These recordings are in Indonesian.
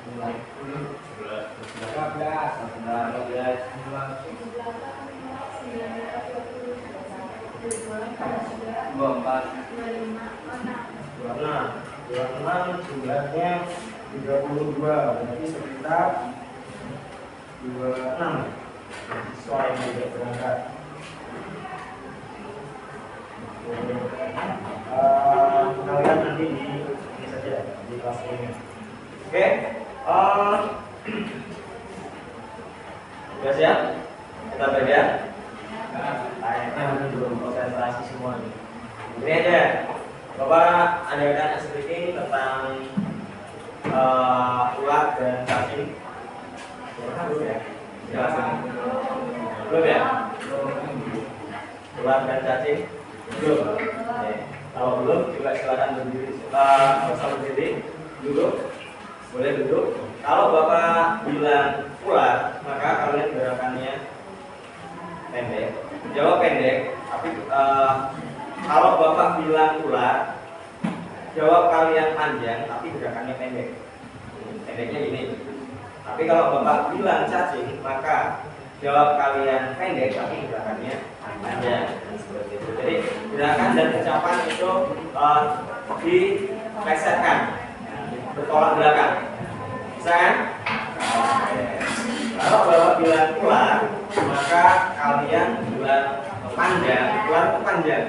Mulai 26 jumlahnya 32, berarti sekitar 26 siswa yang tidak berangkat. Kalian nanti di ini saja di kelas ini. Oke, sudah siap? Kita belajar. Belum konsentrasi semua nih. Ini aja. Bapak adakan sedikit tentang ulat dan cacing. Belum ya? Belum ya? Ulat dan cacing? Belum. Oke. Kalau belum juga silakan berdiri. Bersama berdiri dulu. Boleh duduk. Kalau Bapak bilang ulat, maka kalian gerakannya pendek. Jawab pendek. Tapi kalau Bapak bilang ulat, jawab kalian panjang, tapi gerakannya pendek. Pendeknya gini. Tapi kalau Bapak bilang cacing, maka jawab kalian pendek, tapi gerakannya panjang. Seperti itu. Jadi gerakan dan ucapan itu dilesetkan, bertolak belakang. Bisa kan? Kalau Bapak bilang ular, maka kalian bilang panjang. Ular itu panjang,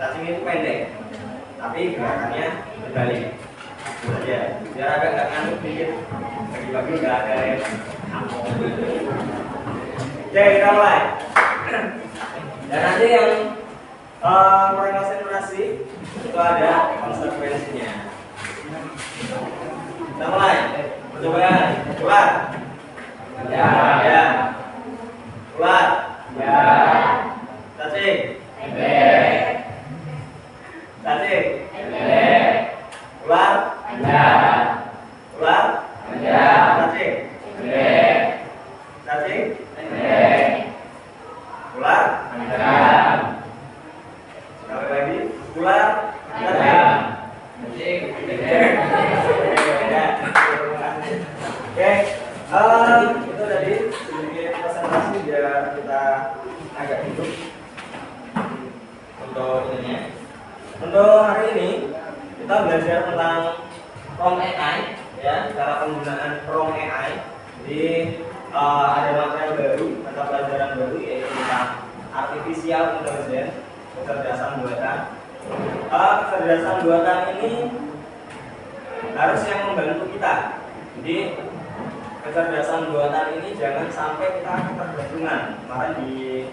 cacing itu pendek, tapi gerakannya berbalik. Saja, biar agak nggak ngantuk dikit. Bagi-bagi nggak ada yang kampung. Oke, kita mulai. Dan nanti yang konsentrasi itu ada konsekuensinya. Kita mulai. Percobaan. Ular. Ya. Ya. Ular. Ya. Cacing. Pendek. Cacing. Pendek. Ular. Ya. Ular. Ya. Cacing. Pendek. Cacing. Pendek. Ular. Ya. Sekali lagi. Ular. Ya. Cacing. Pendek. Oke, itu tadi sedikit presentasi biar kita agak hidup untuk ininya. Untuk hari ini kita belajar tentang prompt AI, ya, cara penggunaan prompt AI. Jadi ada materi baru, mata pelajaran baru yaitu tentang artificial intelligence, kecerdasan buatan. Kecerdasan buatan ini harus yang membantu kita. Jadi kecerdasan buatan ini jangan sampai kita ketergantungan. Kemarin di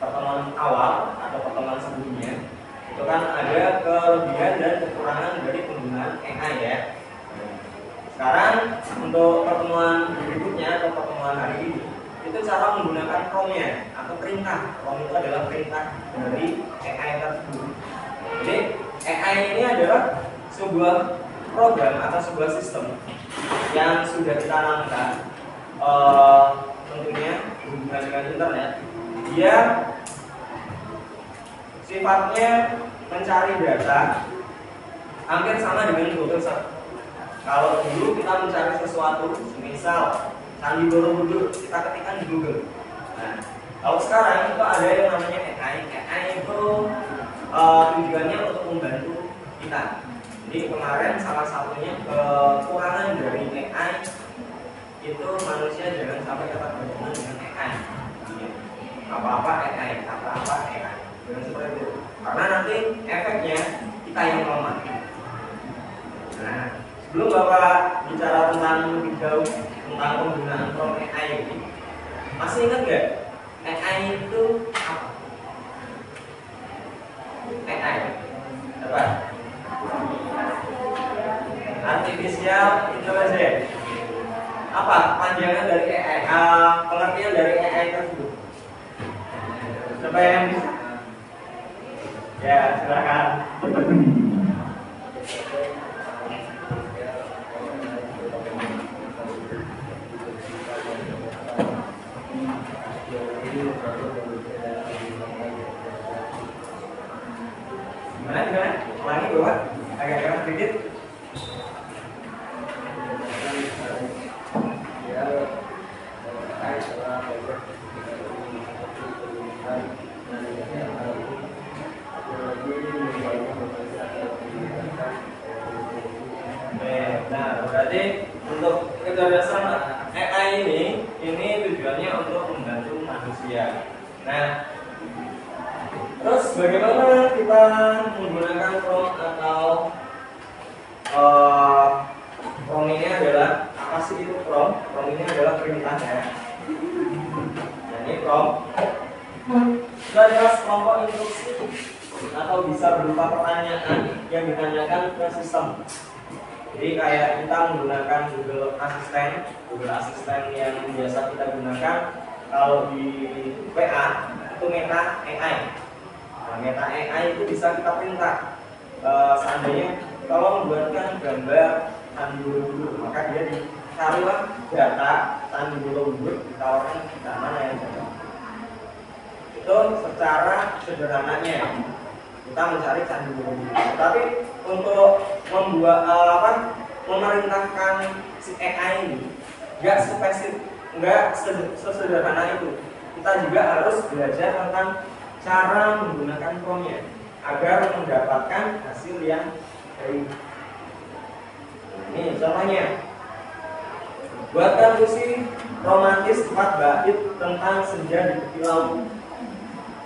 pertemuan awal atau pertemuan sebelumnya itu kan ada kelebihan dan kekurangan dari penggunaan AI ya. Sekarang untuk pertemuan berikutnya atau pertemuan hari ini itu cara menggunakan prompt-nya atau perintah. Prompt itu adalah perintah dari AI tersebut. Jadi AI ini adalah sebuah program atau sebuah sistem yang sudah ditanamkan tentunya berhubungan dengan internet. Dia sifatnya mencari data hampir sama dengan Google Search. Kalau dulu kita mencari sesuatu, misal Candi Borobudur, kita ketikkan di Google. Nah, kalau sekarang itu ada yang namanya AI. AI itu tujuannya untuk membantu kita. Jadi kemarin salah satunya kekurangan dari AI itu manusia jangan sampai ketergantungan dengan AI. Apa-apa AI, apa-apa AI. Jangan seperti itu. Karena nanti efeknya kita yang lemah. Nah, sebelum Bapak bicara tentang lebih jauh tentang penggunaan prompt AI ini, masih ingat nggak AI itu apa? AI apa? Artificial intelligence. Apa panjangan dari AI? Pengertian dari AI tersebut. Siapa yang bisa? Ya, silakan. Gimana? Ulangi Bapak. Agak sedikit. Berarti untuk kecerdasan AI ini tujuannya untuk membantu manusia. Nah, terus bagaimana kita menggunakan prompt atau prompt ini adalah apa sih itu prompt? Prompt ini adalah perintahnya. Nah, ini prompt. Itu adalah kelompok instruksi atau bisa berupa pertanyaan yang ditanyakan ke sistem. Jadi kayak kita menggunakan Google Assistant yang biasa kita gunakan kalau di WA itu Meta AI. Nah, Meta AI itu bisa kita perintah. Seandainya kalau membuatkan gambar Candi Borobudur, maka dia dicarilah data Candi Borobudur, ditawarkan kita mana yang cocok. Itu secara sederhananya kita mencari Candi Borobudur. Tapi untuk membuat memerintahkan si AI ini nggak spesifik, nggak sesederhana itu. Kita juga harus belajar tentang cara menggunakan promptnya agar mendapatkan hasil yang baik. Ini contohnya, buatkan puisi romantis 4 bait tentang senja di tepi laut.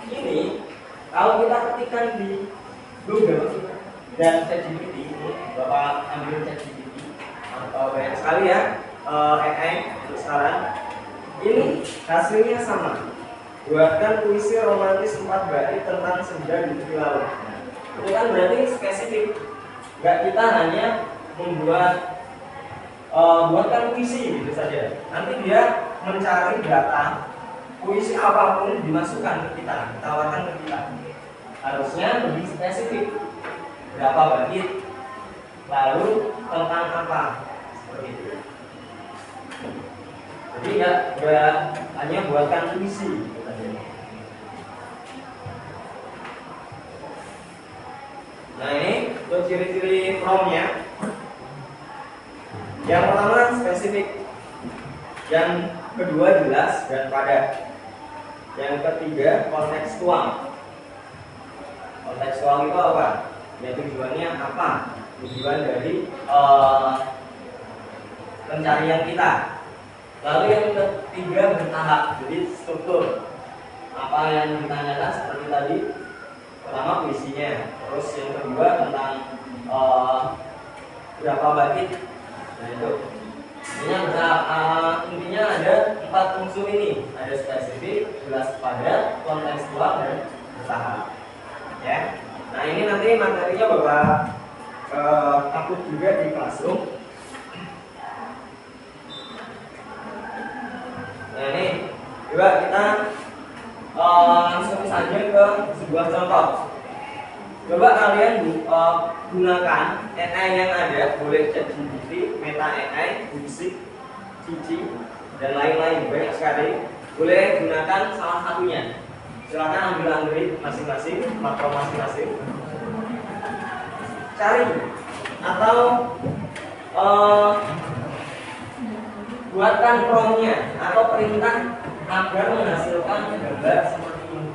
Ini kalau kita ketikkan di Google dan ChatGPT, Bapak ambil ChatGPT, banyak sekali ya AI untuk sekarang. Ini hasilnya sama. Buatkan puisi romantis 4 bait tentang senja di tepi laut. Itu kan berarti spesifik. Gak kita hanya membuat buatkan puisi gitu saja. Nanti dia mencari data puisi apapun dimasukkan ke kita, ditawarkan ke kita. Harusnya lebih spesifik. Berapa bait, lalu tentang apa, seperti itu. Jadi nggak hanya buatkan puisi. Nah, ini untuk ciri-ciri promptnya. Yang pertama spesifik, yang kedua jelas dan padat, yang ketiga kontekstual. Kontekstual itu apa? Ya tujuannya apa? Tujuan dari pencarian kita. Lalu yang ketiga bertahap, jadi struktur. Apa yang ditanyakan seperti tadi, pertama puisinya, terus yang kedua tentang berapa bait. Nah itu. Intinya ada 4 unsur ini, ada spesifik, jelas padat, kontekstual dan bertahap. Ya. Nah ini nanti materinya Bapak takut juga di classroom. Nah ini juga kita langsung saja ke sebuah contoh. Coba kalian gunakan AI yang ada, boleh ChatGPT, Meta AI, DeepSeek, Cici, dan lain-lain, banyak sekali. Boleh gunakan salah satunya. Silakan ambil Android masing-masing, makro masing-masing. Cari atau buatkan promptnya atau perintah agar menghasilkan gambar seperti ini.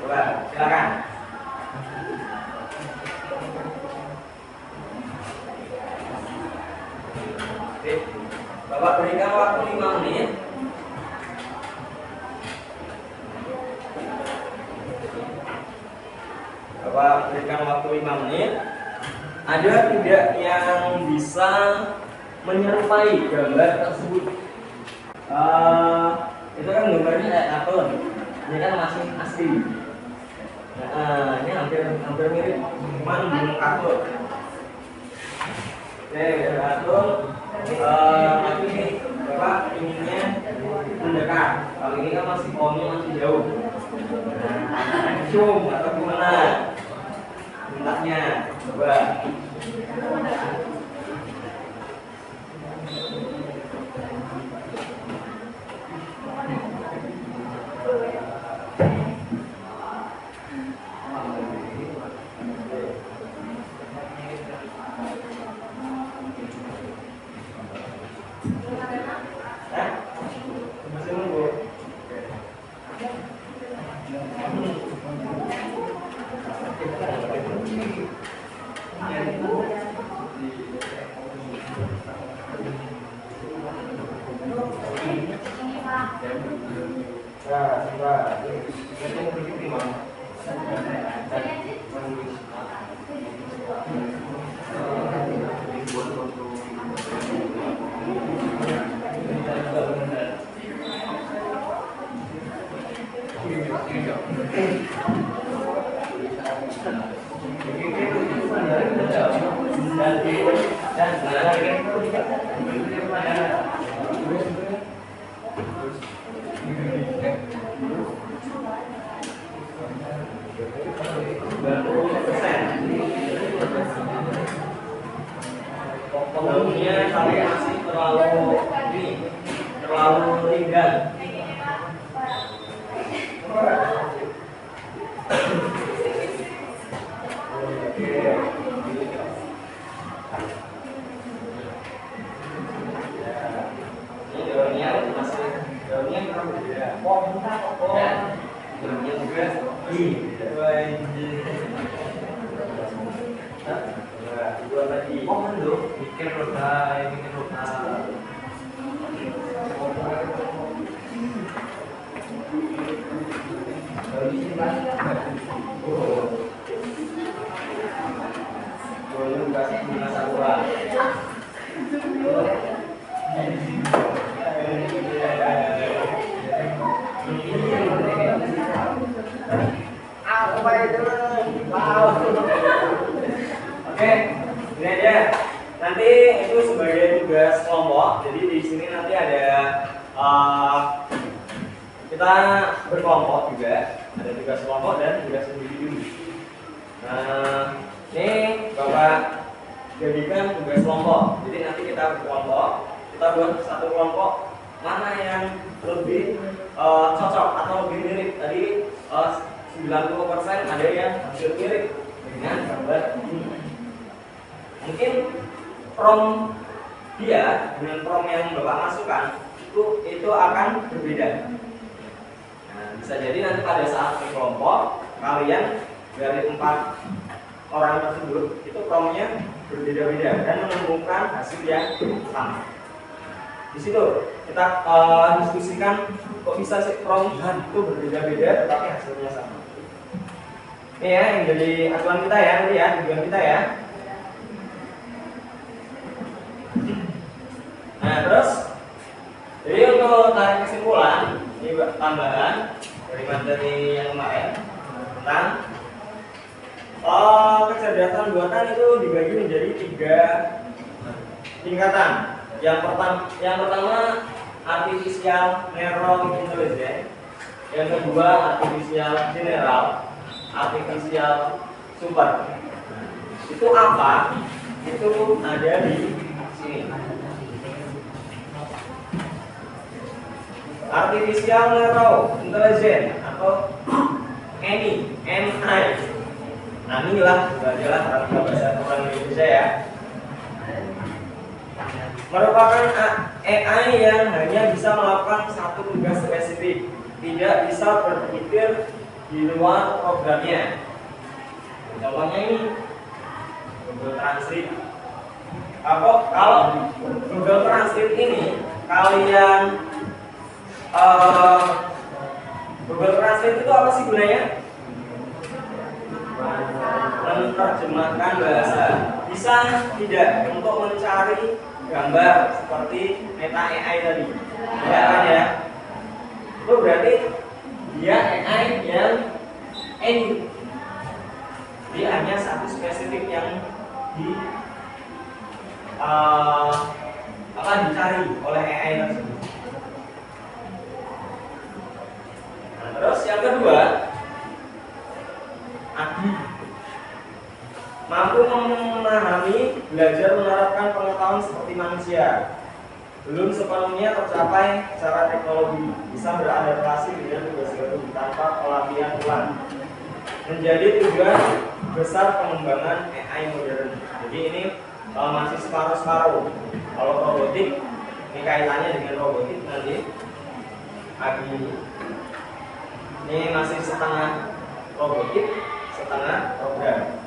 Coba, silakan. Oke, Bapak berikan waktu 5 menit. Bapak berikan waktu 5 menit. Ada tidak yang bisa menyerupai gambar tersebut? Itu kan gambarnya kayak kartun. Ini kan masih asli. Ini hampir mirip, cuman belum kartun. Oke, kartun. Tapi ini Bapak inginnya mendekat. Kalau ini kan masih pohonnya masih jauh. Zoom atau gimana? Mintanya, coba. Masih nunggu. sebentar. Ini mau pergi gimana? Pembangunannya sampai masih terlalu ringan. Oke, ini aja. Nanti itu sebagai tugas kelompok. Jadi di sini nanti ada kita berkelompok juga. Ada tugas kelompok dan tugas individu. Nah, ini Bapak jadikan tugas kelompok. Jadi nanti kita berkelompok. Kita buat satu kelompok mana yang lebih cocok atau lebih mirip. Tadi 90% ada yang hampir mirip dengan gambar ini. Mungkin prom dia dengan prom yang Bapak masukkan itu akan berbeda. Nah, bisa jadi nanti pada saat di kelompok kalian dari 4 orang tersebut itu promnya berbeda-beda dan menemukan hasil yang sama. Di situ kita diskusikan kok bisa sih prom itu berbeda-beda tetapi hasilnya sama. Ini ya yang jadi acuan kita ya, nanti ya tujuan kita ya. Nah terus, jadi untuk tarik kesimpulan ini tambahan dari materi yang kemarin tentang kecerdasan buatan itu dibagi menjadi 3 tingkatan. Yang pertama artificial narrow intelligence, yang kedua artificial general, artificial super. Itu apa? Itu ada di sini. Artificial narrow intelligence atau NI. Nah inilah adalah bahasa orang Indonesia ya. Merupakan AI yang hanya bisa melakukan satu tugas spesifik, tidak bisa berpikir di luar programnya. Contohnya ini Google Translate. Kalau Google Translate ini kalian Google Translate itu apa sih gunanya? Menerjemahkan bahasa. Bisa tidak untuk mencari gambar seperti Meta AI tadi, ya kan ya? Itu berarti dia AI yang ini dia hanya satu spesifik yang dicari oleh AI tersebut. Nah, terus yang kedua, AGI mampu memahami, belajar, menerapkan pengetahuan seperti manusia. Belum sepenuhnya tercapai secara teknologi, bisa beradaptasi dengan tugas baru tanpa pelatihan ulang. Menjadi tujuan besar pengembangan AI modern. Jadi ini masih separuh-separuh. Kalau robotik, ini kaitannya dengan robotik nanti. AGI ini masih setengah robotik, setengah program.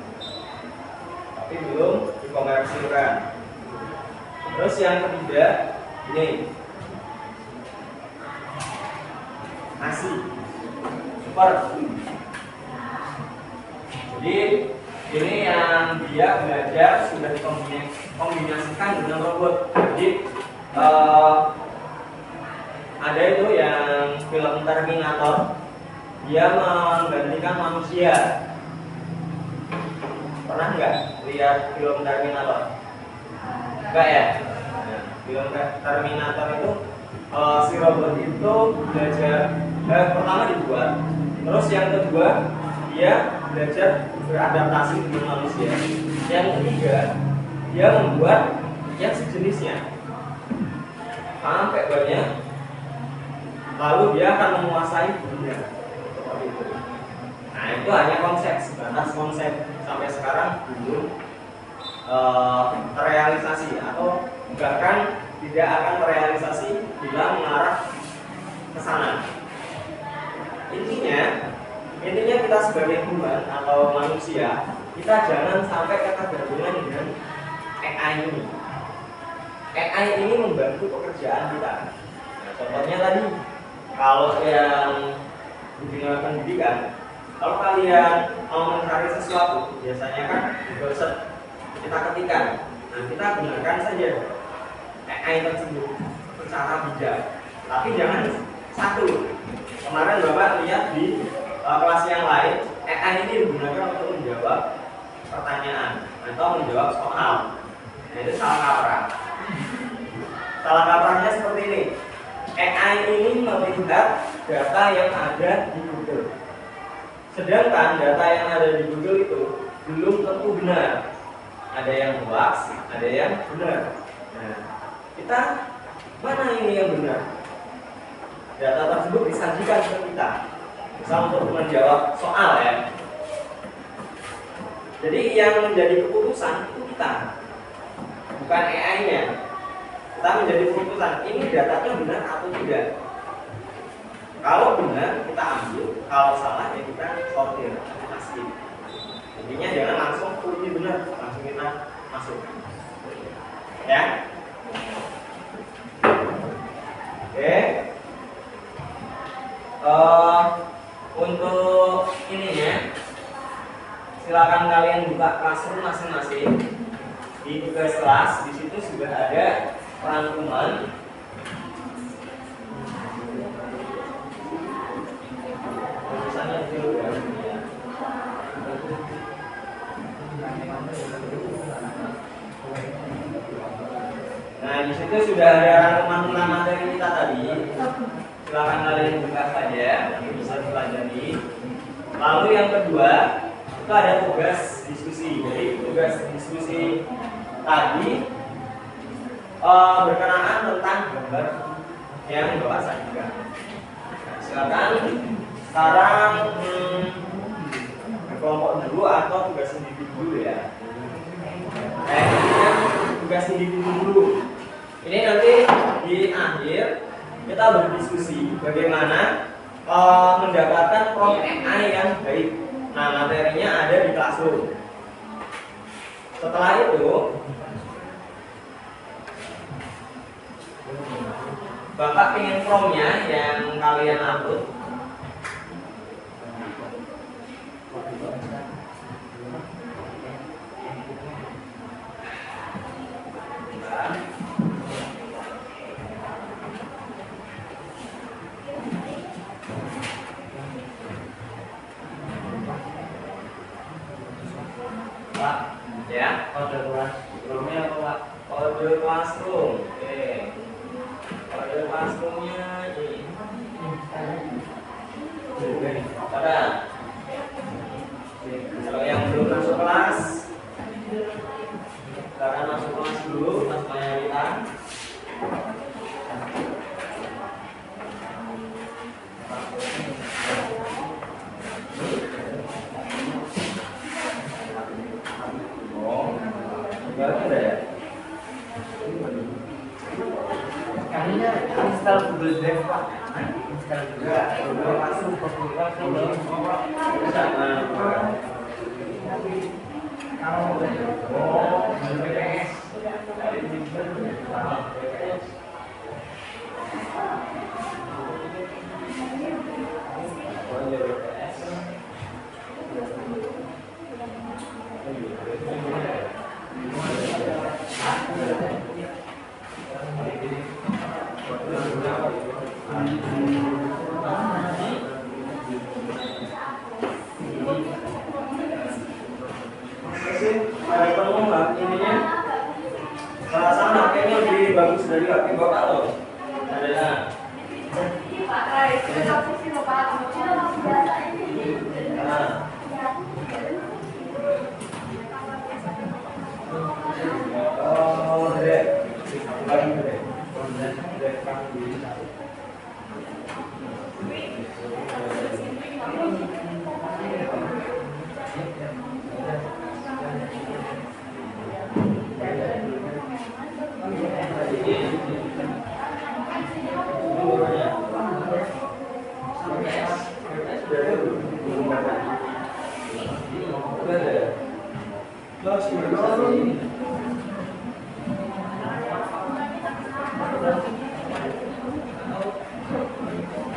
Tapi belum dikomersilkan. Terus yang ketiga ini nasi. Super. Jadi ini yang dia belajar sudah dikombinasikan dengan robot. Jadi ada itu yang film Terminator, dia menggantikan manusia. Pernah nggak lihat film Terminator? Enggak ya? Nah, film Terminator itu si robot itu belajar pertama dibuat, terus yang kedua dia belajar beradaptasi dengan manusia, yang ketiga dia membuat yang sejenisnya sampai banyak, lalu dia akan menguasai dunia seperti itu. Nah itu hanya konsep, sebatas konsep, sampai sekarang belum terrealisasi atau bahkan tidak akan terrealisasi bila mengarah ke sana. Intinya kita sebagai human atau manusia, kita jangan sampai ketergantungan dengan AI ini. AI ini membantu pekerjaan kita. Nah, contohnya tadi, kalau yang di dunia pendidikan, kalau kalian mau mencari sesuatu, biasanya kan di browser kita ketikkan. Nah, kita gunakan saja AI tersebut secara bijak. Tapi jangan satu. Kemarin Bapak lihat di kelas yang lain, AI ini digunakan untuk menjawab pertanyaan atau menjawab soal. Nah, itu salah kaprah. Salah kaprahnya seperti ini. AI ini melihat data yang ada di Google. Sedangkan data yang ada di Google itu belum tentu benar. Ada yang hoax, ada yang benar. Nah, kita mana ini yang benar? Data tersebut disajikan ke kita, misal untuk menjawab soal ya. Jadi yang menjadi keputusan itu kita, bukan AI-nya. Kita menjadi keputusan, ini datanya benar atau tidak. Kalau benar kita ambil, kalau salah ya kita sortir, pasti. Intinya jangan langsung ini benar, langsung kita masuk. Ya. Oke. Untuk ininya, silakan kalian buka classroom masing-masing. Di tugas kelas, di situ sudah ada rangkuman. Tulisannya dulu ya. Nah, di situ sudah ada rangkuman materi kita tadi. Silakan kalian buka saja, bisa dipelajari. Lalu yang kedua, itu ada tugas diskusi. Jadi tugas diskusi tadi berkenaan tentang gambar yang Bapak sajikan. Silakan sekarang berkelompok dulu atau tugas individu dulu ya. Tugas individu dulu. Ini nanti di akhir kita berdiskusi bagaimana mendapatkan prompt AI yang baik. Nah, materinya ada di Classroom. Setelah itu Bapak ingin promptnya yang kalian upload. Pak, ya, kode classroom-nya apa Pak? Kode classroom. Oke. Kode classroom-nya ini. Pada. Kalau yang belum masuk kelas, silakan masuk kelas dulu, Mas mayoritas. Kayaknya install Google Drive Pak. Install juga. Udah langsung ke Google sama. Kalau BPS. Ada penuh nggak ininya? Perasaan haknya lebih bagus dari kaki bapak loh. Ada. Oh, dek. Lagi dek. Dek kaki.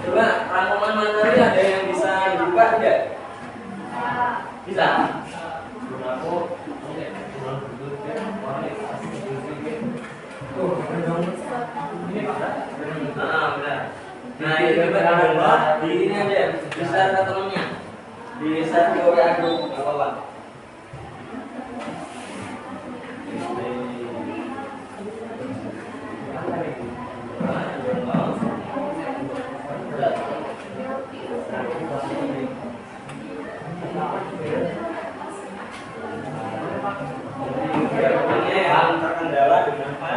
Coba rangkuman materi ada yang bisa dibuka tidak? Bisa? Benar. Nah ini coba dibuka di ini aja, di share ke temennya, di share ke WA grup, nggak apa-apa. Ini yang terkendala dengan apa?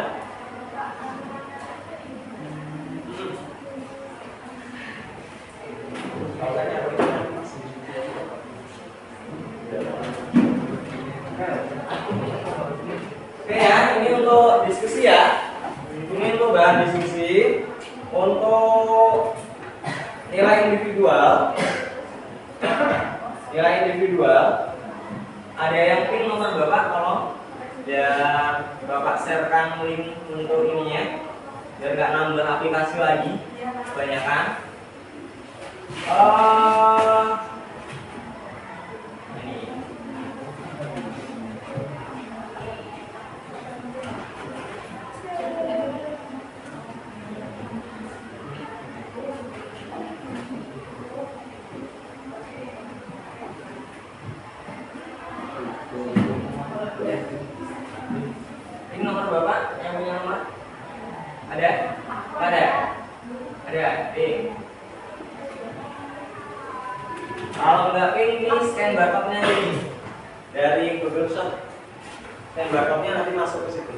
Oke ya, ini untuk diskusi ya. Ini untuk bahan diskusi. Untuk nilai individual, ada yang pin nomor bapak, tolong ya bapak sharekan link untuk ininya biar nggak nambah aplikasi lagi kebanyakan. Ini ini nomor bapak yang punya nomor ada? Ada. Kalau nggak pin, ini scan barcode-nya ini dari Google Shop. Scan barcode-nya nanti masuk ke situ.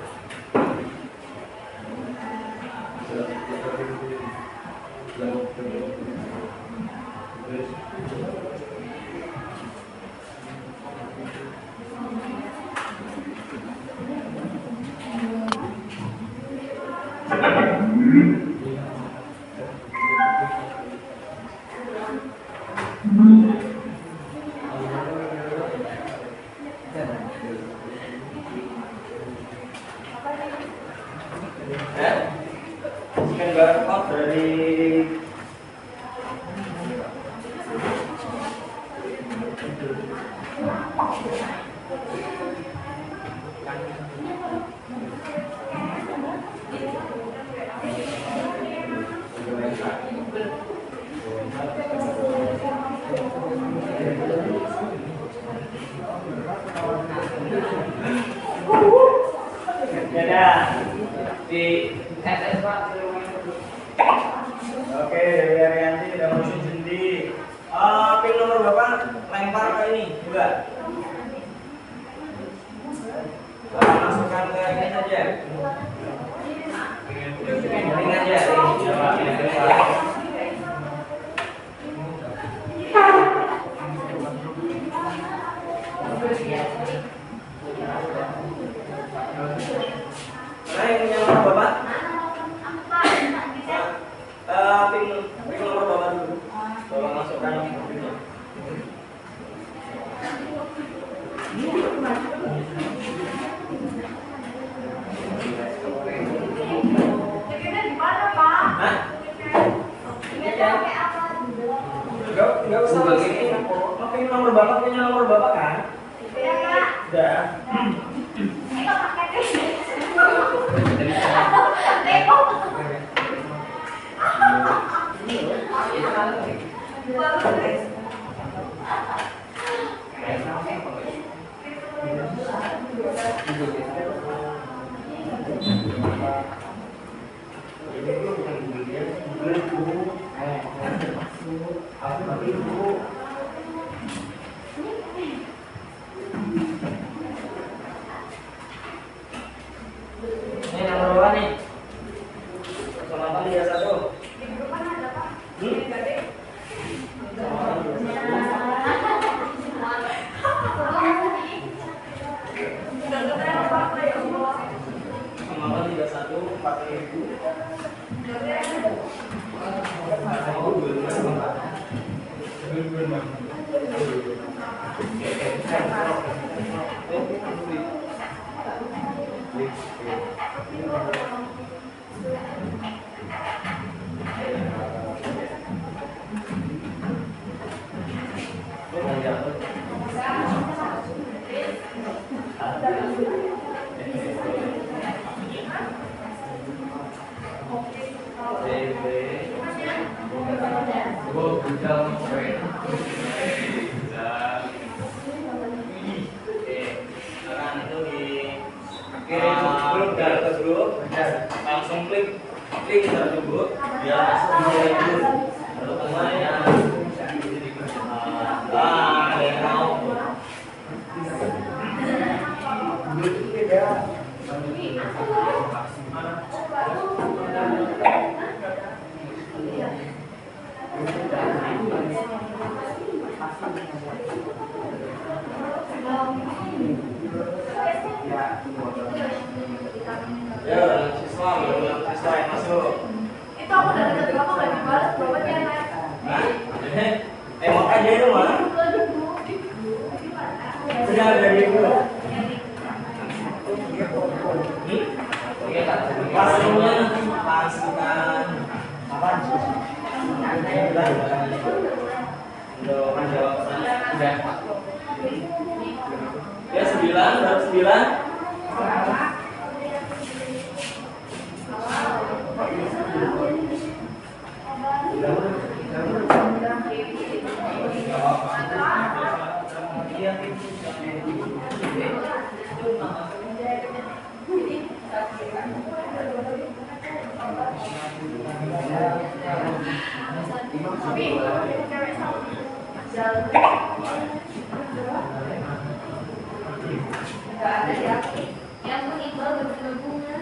Scan barcode dari di Oke, dari Arianti dan Musim Sendi. Pin nomor bapak lempar ke ini juga. Masukkan ke ini saja. Ini aja. Nah, ini yang nomor bapak. Pin nomor bapak dulu. Tolong masukkan pinnya. Hah? Enggak usah pakai ini. Pin nomor bapak punya nomor bapak kan? Udah. Ini nomor berapa nih? 0831. Kemampuan 31 4000. Langsung klik satu dulu biar masuk di itu. Lalu kemana? Ada yang mau. Ya, siswa yang masuk. Itu aku udah deket kamu gak dibalas jawabannya kan? Nah, makanya itu mah. Sudah ada gitu. Pastinya pastikan. Apaan sih? Udah menjawab sudah. Ya 9, baru 9. Yang meninggal berbunga.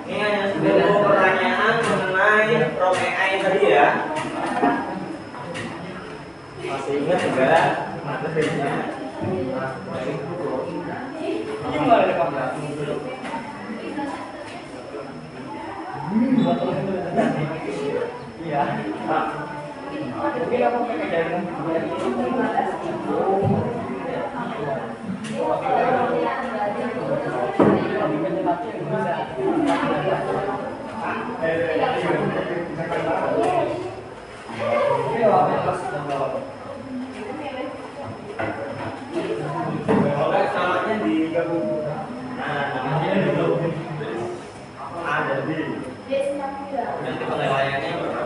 Ini hanya 10 pertanyaan mengenai Prom AI tadi ya. Masih ingat enggak? Materinya. Gimana ada kamu? Iya. Mungkin aku pakai jaringan. Oke, namanya digabung. Nah, namanya digabung. Ada di. Nanti penilaiannya berapa?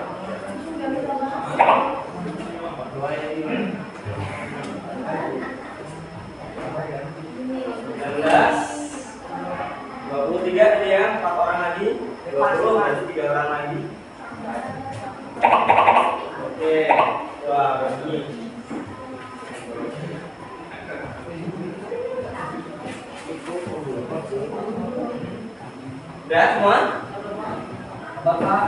23 ini ya, 4 orang lagi. 20 masih 3 orang lagi. Oke, wah begini. Udah semua? Bapak.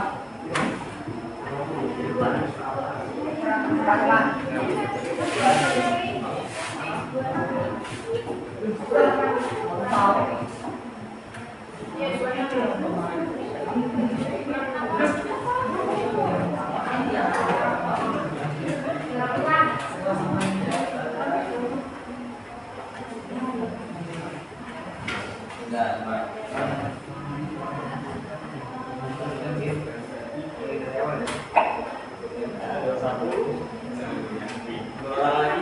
Satu, dua orang lagi.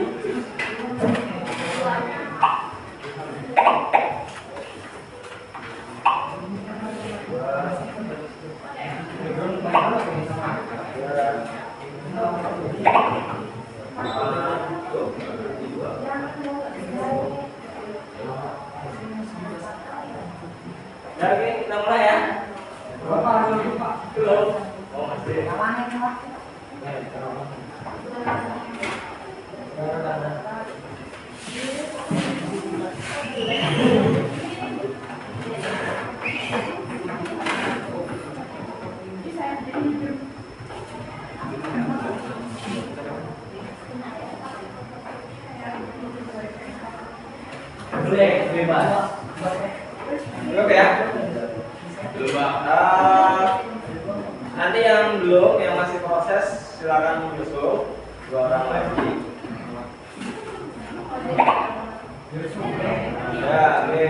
bebas. Oke ya. Nanti yang belum, yang masih proses, silakan menyusul 2 orang lagi. Ya, oke.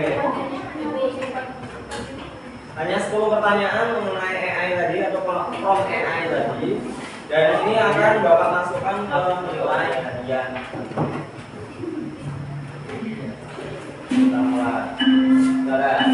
Hanya 10 pertanyaan mengenai AI tadi atau prompt AI tadi, dan ini akan Bapak masukkan ke nilai harian. Kita mulai. Saudara.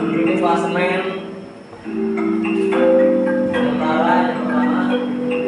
Ini klasemen sementara yang pertama Iqbal.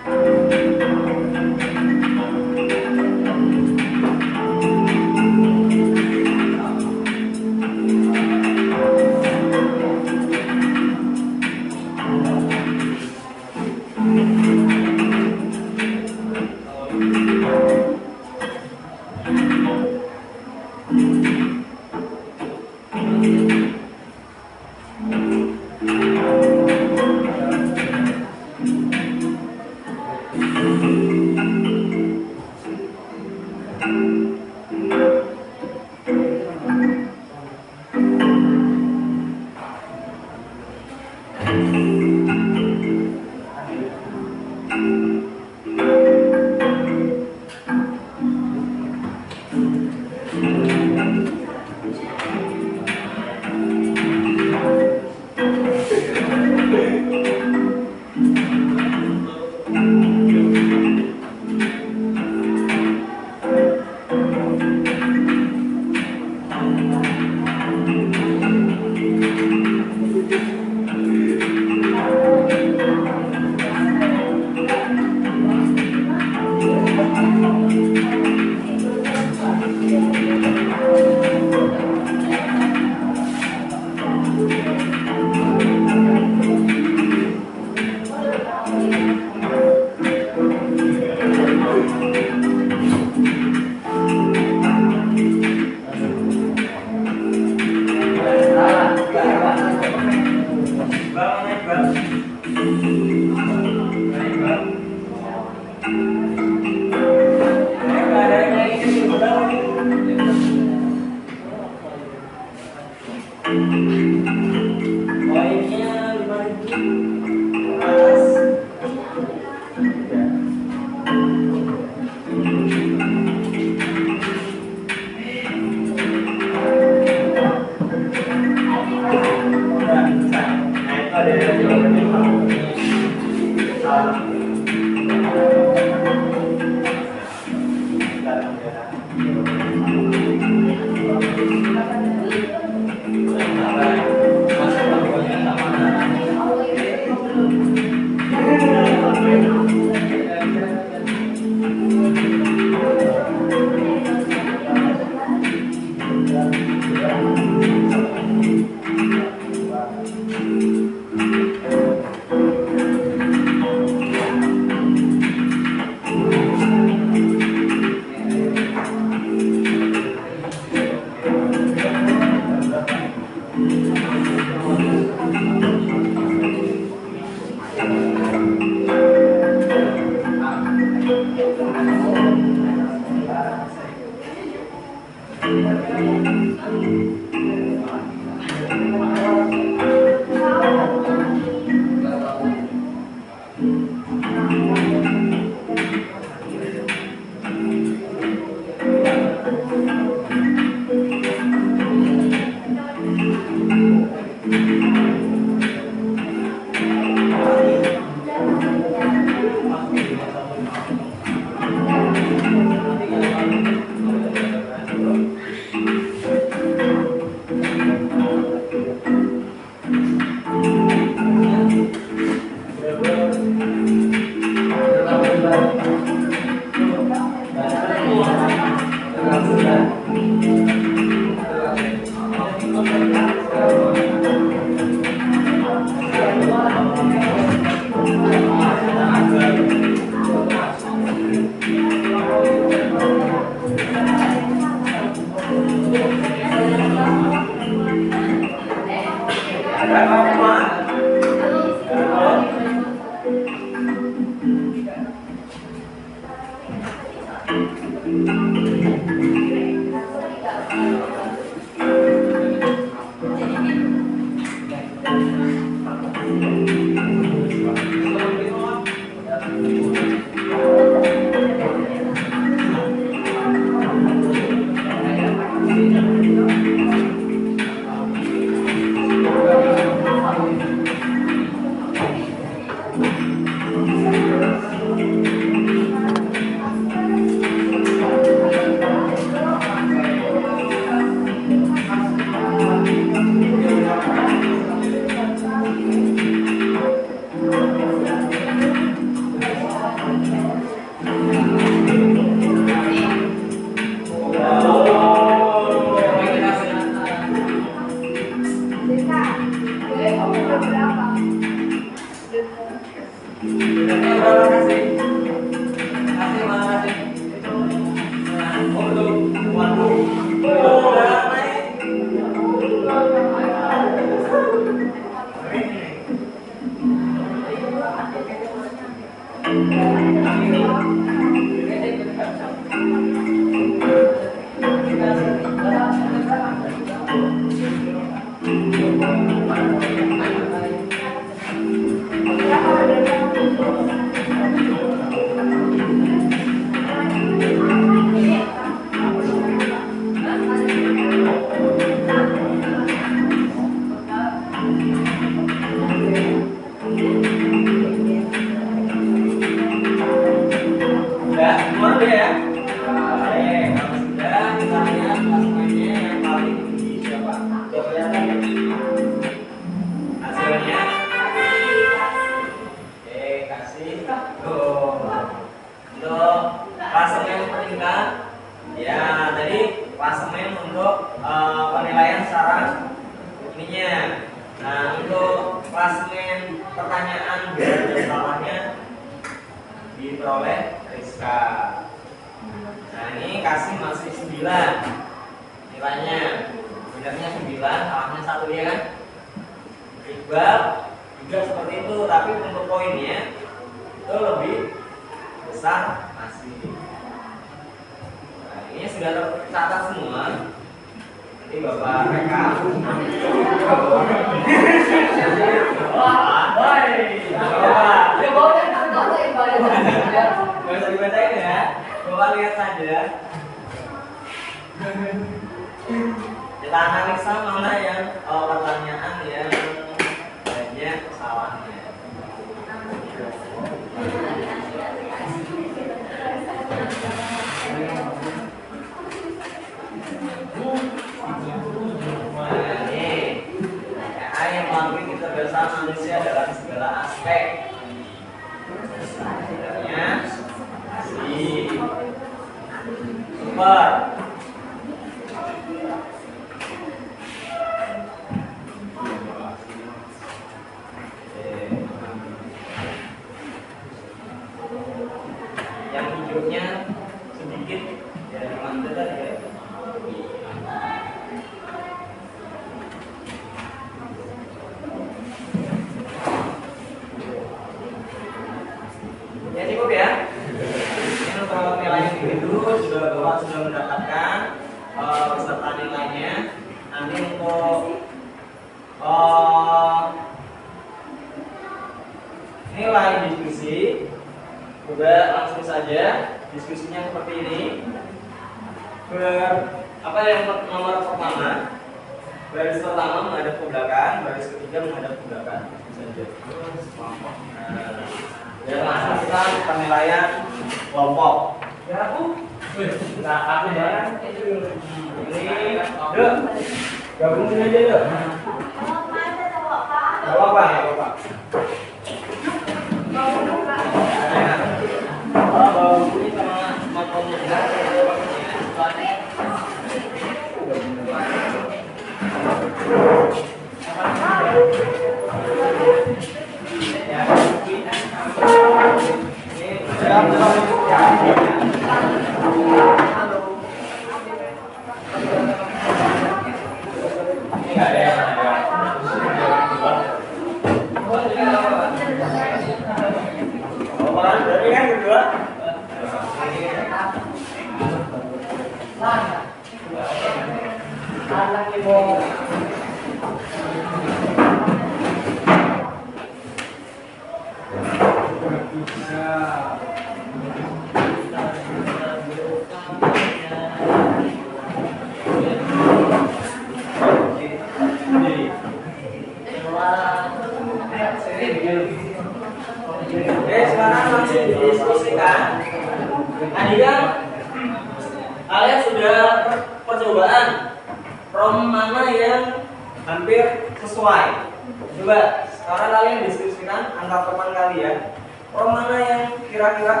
mana yang hampir sesuai. Coba sekarang kalian diskusikan antar teman kalian, prom mana yang kira-kira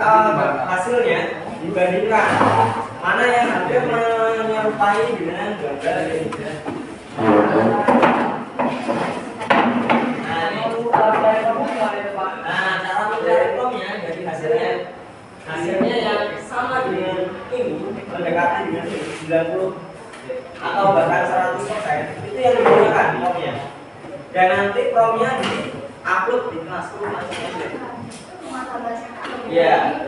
hasilnya dibandingkan mana yang hampir menyerupai dengan gambar ini. Nah, cara mencari promnya jadi hasilnya yang sama dengan ini, mendekati dengan 90 atau bahkan 100%, itu yang digunakan promnya. Dan nanti promnya di-upload di Classroom masing-masing. Ya,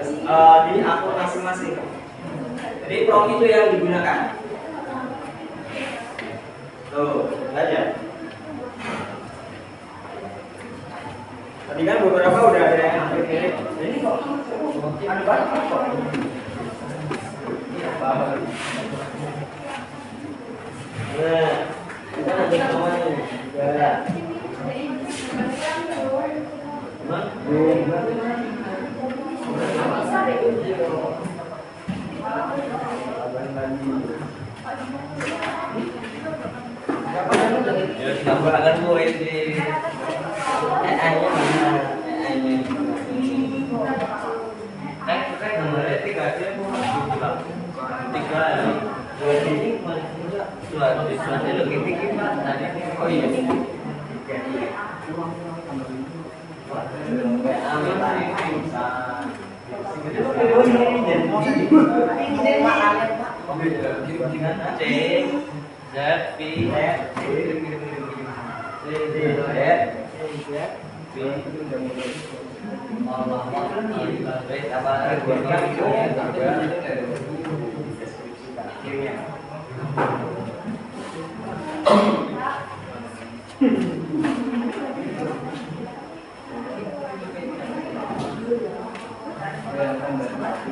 di akun masing-masing. Jadi prom itu yang digunakan. Tuh, aja. Tadi kan beberapa udah ada yang hampir mirip. Ini kok ada banyak kok. Nah, kita nanti namanya ya. Ya kita bahkan mulai di nomornya 3 aja bu, 3 dua ini suatu lebih tinggi pak tadi. Oh iya.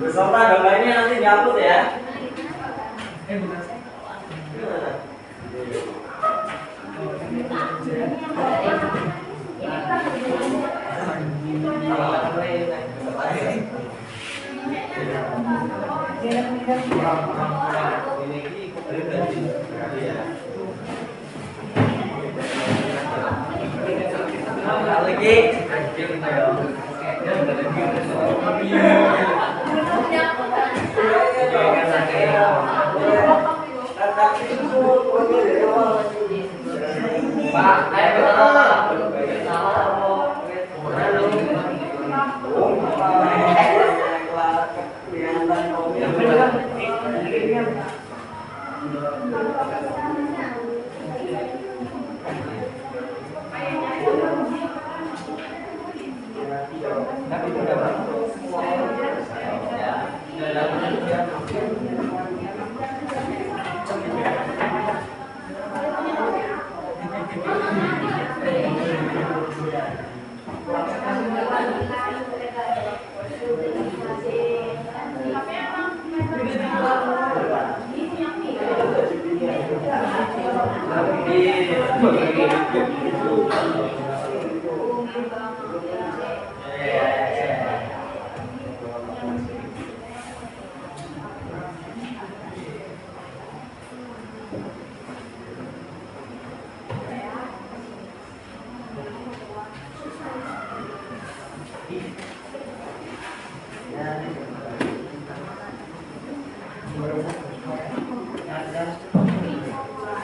Beserta gambarnya nanti diupload ya.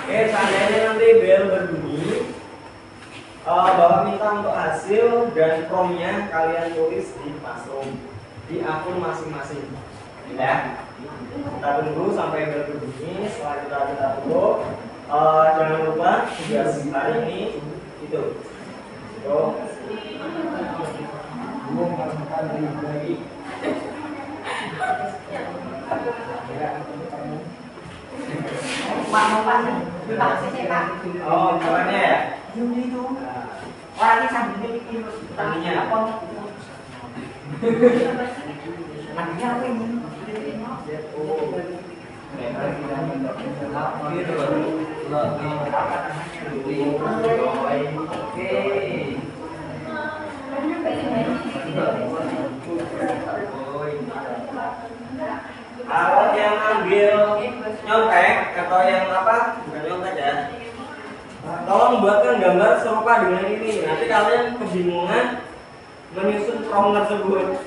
Seandainya nanti bel berbunyi, Bapak minta untuk hasil dan promnya kalian tulis di Classroom di akun masing-masing. Ya, kita tunggu sampai bel berbunyi. Setelah kita tunggu, jangan lupa tugas hari ini itu. Oh, caranya ya? Itu orangnya sambil bikin Tadinya apa? Tadinya apa ini? Kalau yang ambil nyontek atau yang apa? Bukan nyontek ya. tolong buatkan gambar serupa dengan ini. Nanti kalian kebingungan menyusun prompt tersebut.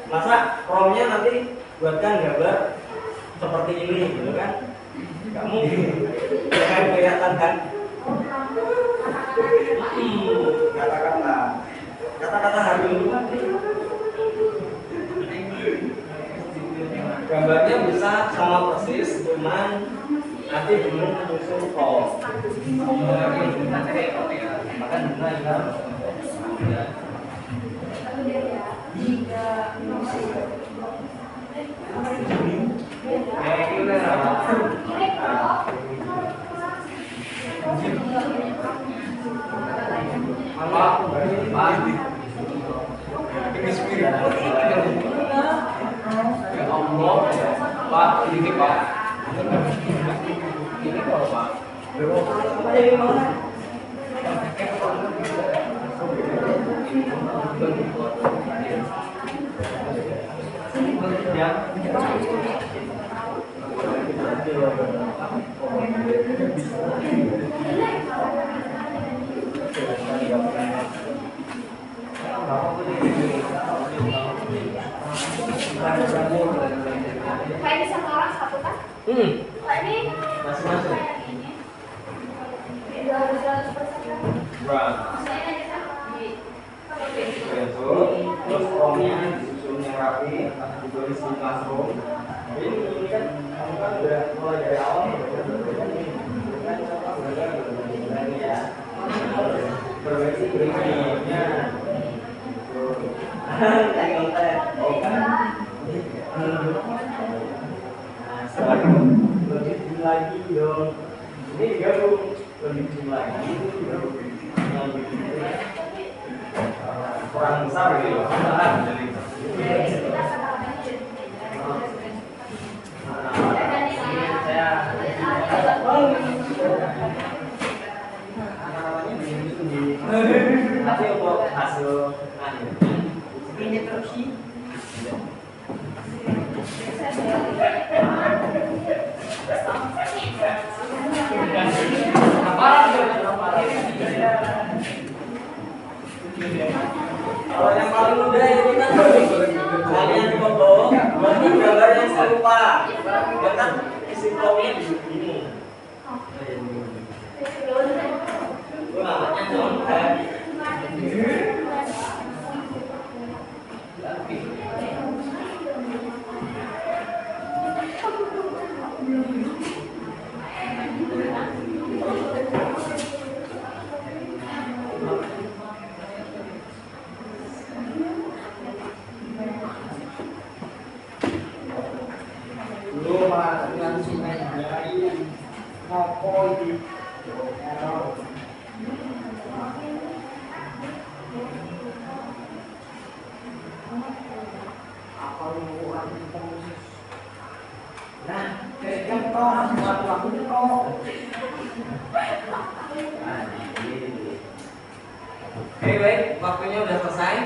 Masa promptnya nanti buatkan gambar seperti ini, gitu kan? Nggak mungkin. Jangan kelihatan kan? Kata-kata hari ini. Gambarnya bisa sama persis, cuman nanti belum menyusun prompt. Makan benar kan? Ya Allah, Pak, ini Pak. Ini kok Pak. Kayak bisa orang satu kan? Kayak ini Masing-masing. udah harus 100% kan? Saya aja sama. Terus promnya disusun yang rapi, ditulis di classroom. Ini kan kamu kan udah mulai dari awal ya. Berarti berikutnya. Tadi konten. Oh kan. Lebih lagi dong. Ini gabung lebih lagi. Kurang besar gitu. Nanti untuk hasil akhir ini terus sih. Kalau yang paling mudah ini kan kalian foto, buatkan gambar yang serupa, buatkan isi promnya di sini. Itu namanya contoh. Lu mah dengan sungai dari ngopo iki. Apa lu orang komunis? Nah, kayak contoh waktu itu kok. Oke, baik, waktunya udah selesai.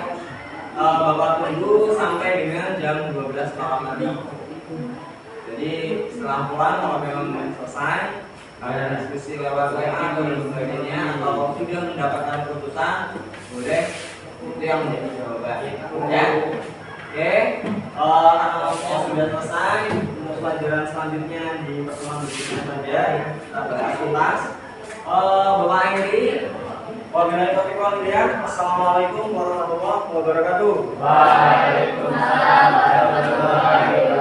Bapak tunggu sampai dengan jam 12 malam tadi. Jadi setelah pulang kalau memang sudah selesai, kalian diskusi lewat WA atau sebagainya, atau sudah mendapatkan keputusan, boleh itu yang menjadi jawaban. Ya, oke. Karena waktunya sudah selesai, untuk pelajaran selanjutnya di pertemuan berikutnya saja kita bahas tuntas. Bapak Hendri, wabillahi taufiq wal hidayah. Assalamualaikum warahmatullahi wabarakatuh. Waalaikumsalam warahmatullahi wabarakatuh.